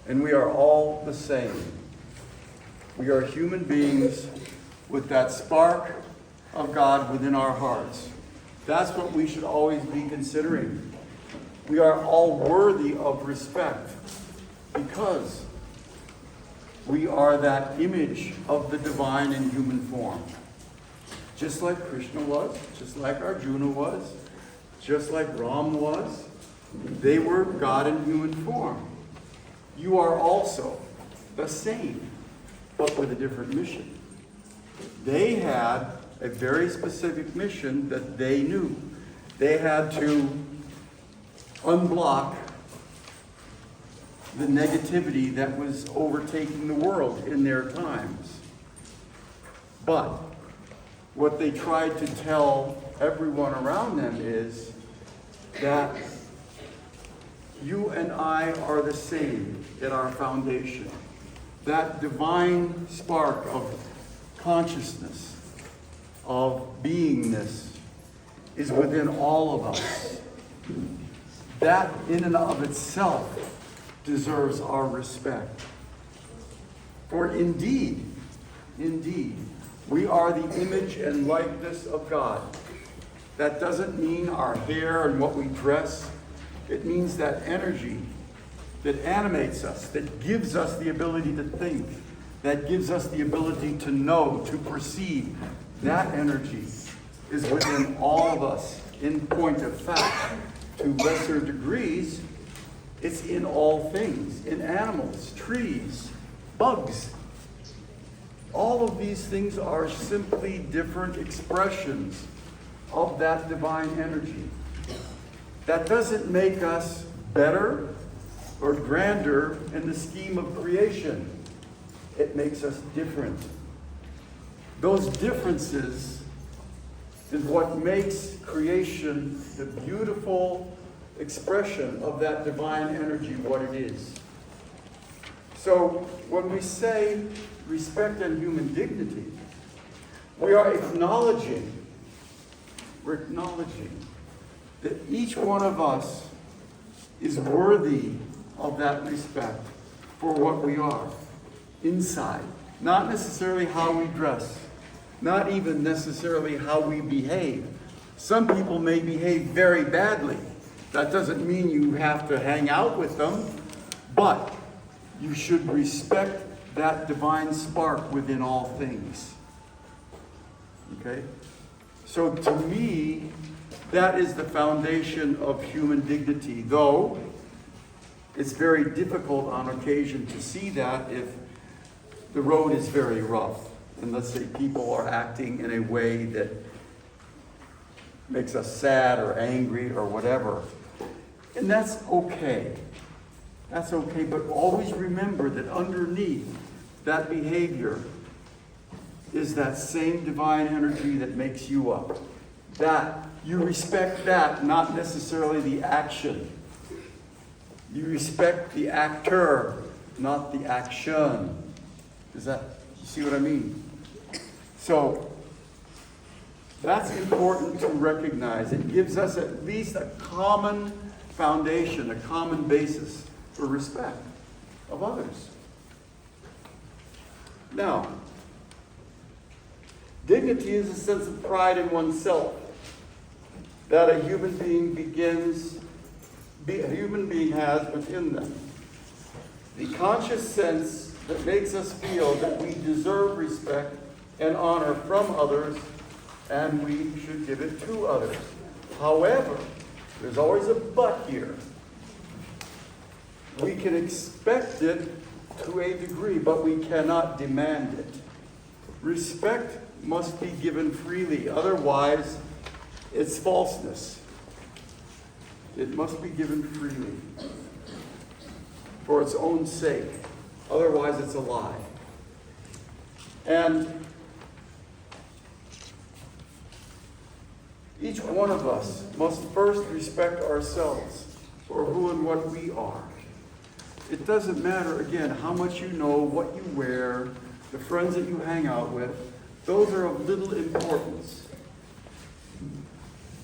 and we are all the same. We are human beings with that spark of God within our hearts. That's what we should always be considering. We are all worthy of respect because we are that image of the divine in human form. Just like Krishna was, just like Arjuna was, just like Ram was, they were God in human form. You are also the same, but with a different mission. They had a very specific mission that they knew. They had to unblock the negativity that was overtaking the world in their times. But what they tried to tell everyone around them is that you and I are the same in our foundation. That divine spark of consciousness, of beingness, is within all of us. That in and of itself deserves our respect. For indeed, we are the image and likeness of God. That doesn't mean our hair and what we dress. It means that energy that animates us, that gives us the ability to think, that gives us the ability to know, to perceive. That energy is within all of us. In point of fact, to lesser degrees, it's in all things, in animals, trees, bugs. All of these things are simply different expressions of that divine energy. That doesn't make us better or grander in the scheme of creation. It makes us different. Those differences is what makes creation the beautiful expression of that divine energy, what it is. So when we say respect and human dignity, we're acknowledging that each one of us is worthy of that respect for what we are inside. Not necessarily how we dress, not even necessarily how we behave. Some people may behave very badly. That doesn't mean you have to hang out with them, but you should respect that divine spark within all things. Okay? So to me, that is the foundation of human dignity, though it's very difficult on occasion to see that if the road is very rough. And let's say people are acting in a way that makes us sad or angry or whatever. And that's okay. That's okay, but always remember that underneath that behavior is that same divine energy that makes you up. That, you respect that, not necessarily the action. You respect the actor, not the action. You see what I mean? So, that's important to recognize. It gives us at least a common foundation, a common basis for respect of others. Now, dignity is a sense of pride in oneself that a human being has within them. The conscious sense that makes us feel that we deserve respect and honor from others, and we should give it to others. However, there's always a but here. We can expect it to a degree, but we cannot demand it. Respect must be given freely, otherwise it's falseness. It must be given freely for its own sake, otherwise it's a lie. And each one of us must first respect ourselves for who and what we are. It doesn't matter, again, how much you know, what you wear, the friends that you hang out with. Those are of little importance.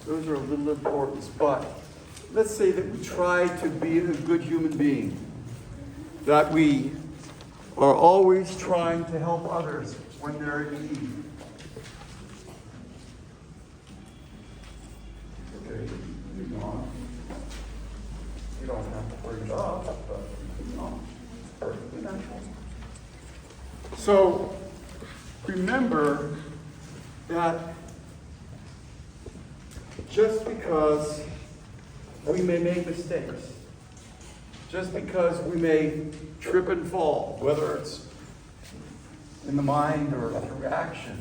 Those are of little importance. But let's say that we try to be a good human being. that we are always trying to help others when they're in need. Okay, you know, you don't have to bring it up, but you know, it's perfectly natural. So remember that just because we may make mistakes, just because we may trip and fall, whether it's in the mind or through action,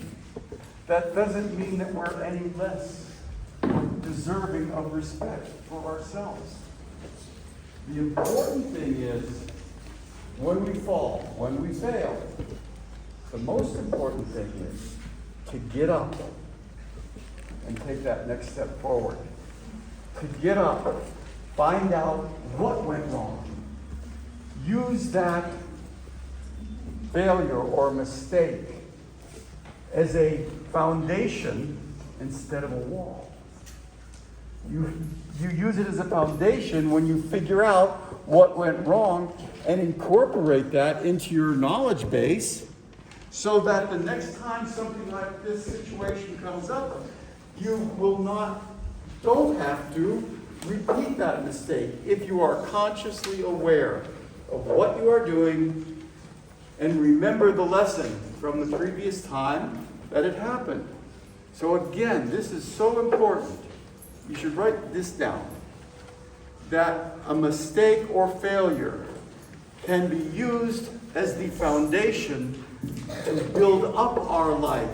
that doesn't mean that we're any less deserving of respect for ourselves. The important thing is when we fall, when we fail, the most important thing is to get up and take that next step forward. To get up, find out what went wrong. Use that failure or mistake as a foundation instead of a wall. You use it as a foundation when you figure out what went wrong and incorporate that into your knowledge base so that the next time something like this situation comes up, you don't have to repeat that mistake if you are consciously aware of what you are doing and remember the lesson from the previous time that it happened. So again, this is so important. You should write this down. That a mistake or failure can be used as the foundation to build up our life.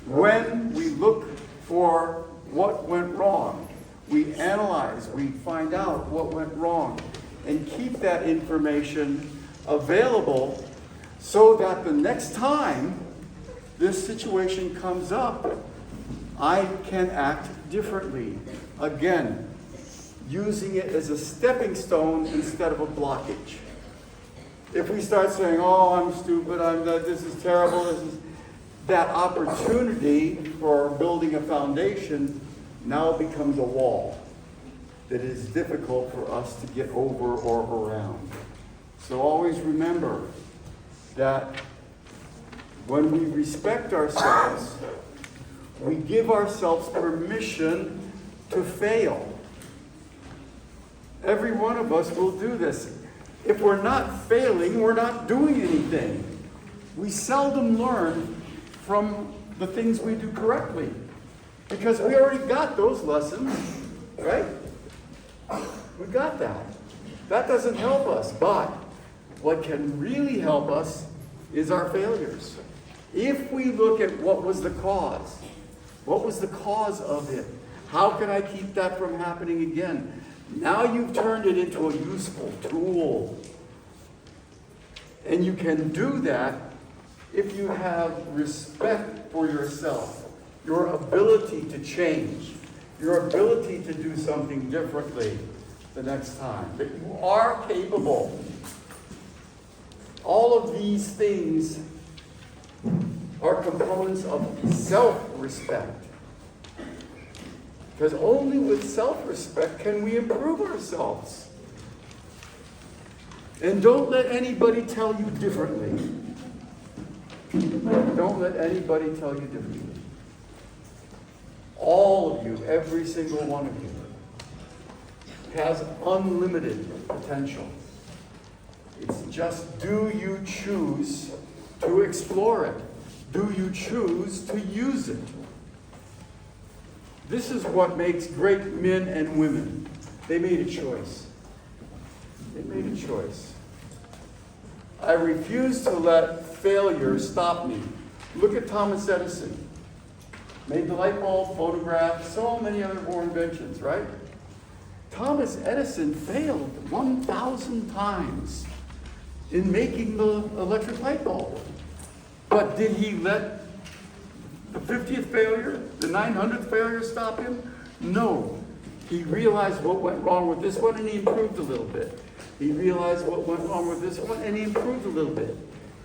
When we look for what went wrong, we analyze, we find out what went wrong, and keep that information available so that the next time this situation comes up, I can act differently. Again, using it as a stepping stone instead of a blockage. If we start saying, oh, I'm stupid, this is terrible, that opportunity for building a foundation now becomes a wall that is difficult for us to get over or around. So always remember that when we respect ourselves, we give ourselves permission to fail. Every one of us will do this. If we're not failing, we're not doing anything. We seldom learn from the things we do correctly because we already got those lessons, right? We got that. That doesn't help us, but what can really help us is our failures. If we look at what was the cause of it? How can I keep that from happening again? Now you've turned it into a useful tool. And you can do that if you have respect for yourself, your ability to change, your ability to do something differently the next time, that you are capable. All of these things are components of self-respect. Because only with self-respect can we improve ourselves. And don't let anybody tell you differently. Don't let anybody tell you differently. All of you, every single one of you, has unlimited potential. It's just, do you choose to explore it? Do you choose to use it? This is what makes great men and women. They made a choice. They made a choice. I refuse to let failure stop me. Look at Thomas Edison. Made the light bulb, photographed, so many other more inventions, right? Thomas Edison failed 1,000 times in making the electric light bulb. But did he let the 50th failure, the 900th failure stop him? No. He realized what went wrong with this one and he improved a little bit. He realized what went wrong with this one and he improved a little bit.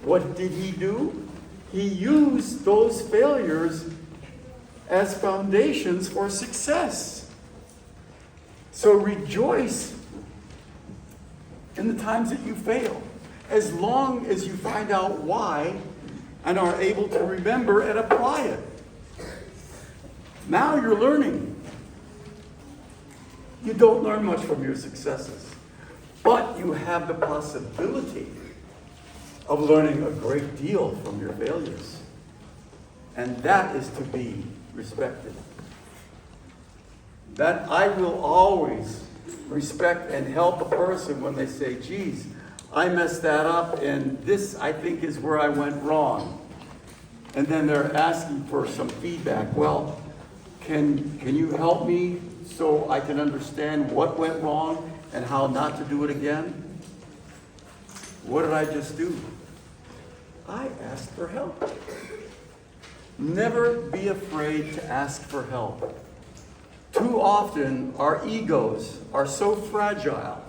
What did he do? He used those failures as foundations for success. So rejoice in the times that you fail, as long as you find out why and are able to remember and apply it. Now you're learning. You don't learn much from your successes, but you have the possibility of learning a great deal from your failures. And that is to be respected. That I will always respect and help a person when they say, geez, I messed that up, and this, I think, is where I went wrong. And then they're asking for some feedback. Well, can you help me so I can understand what went wrong and how not to do it again? What did I just do? I asked for help. Never be afraid to ask for help. Too often, our egos are so fragile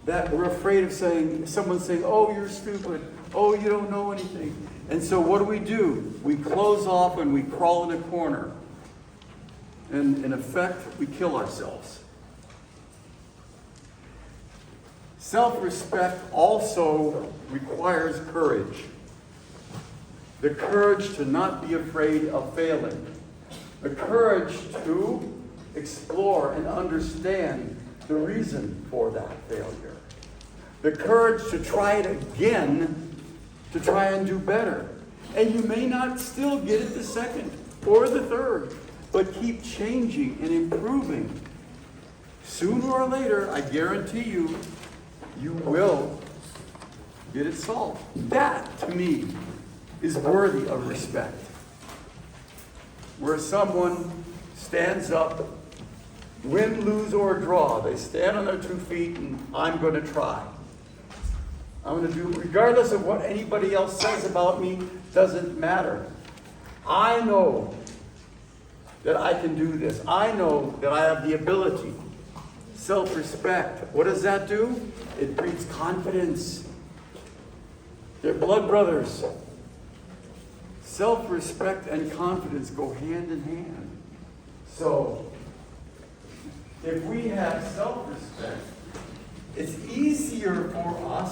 that we're afraid of someone saying, oh, you're stupid. Oh, you don't know anything. And so what do? We close off and we crawl in a corner. And in effect, we kill ourselves. Self-respect also requires courage. The courage to not be afraid of failing. The courage to explore and understand the reason for that failure. The courage to try it again, to try and do better. And you may not still get it the second or the third, but keep changing and improving. Sooner or later, I guarantee you, you will get it solved. That, to me, is worthy of respect. Where someone stands up, win, lose, or draw, they stand on their 2 feet and I'm going to try. I'm going to do, regardless of what anybody else says about me, doesn't matter. I know that I can do this. I know that I have the ability. Self-respect. What does that do? It breeds confidence. They're blood brothers. Self-respect and confidence go hand in hand. So, if we have self-respect, it's easier for us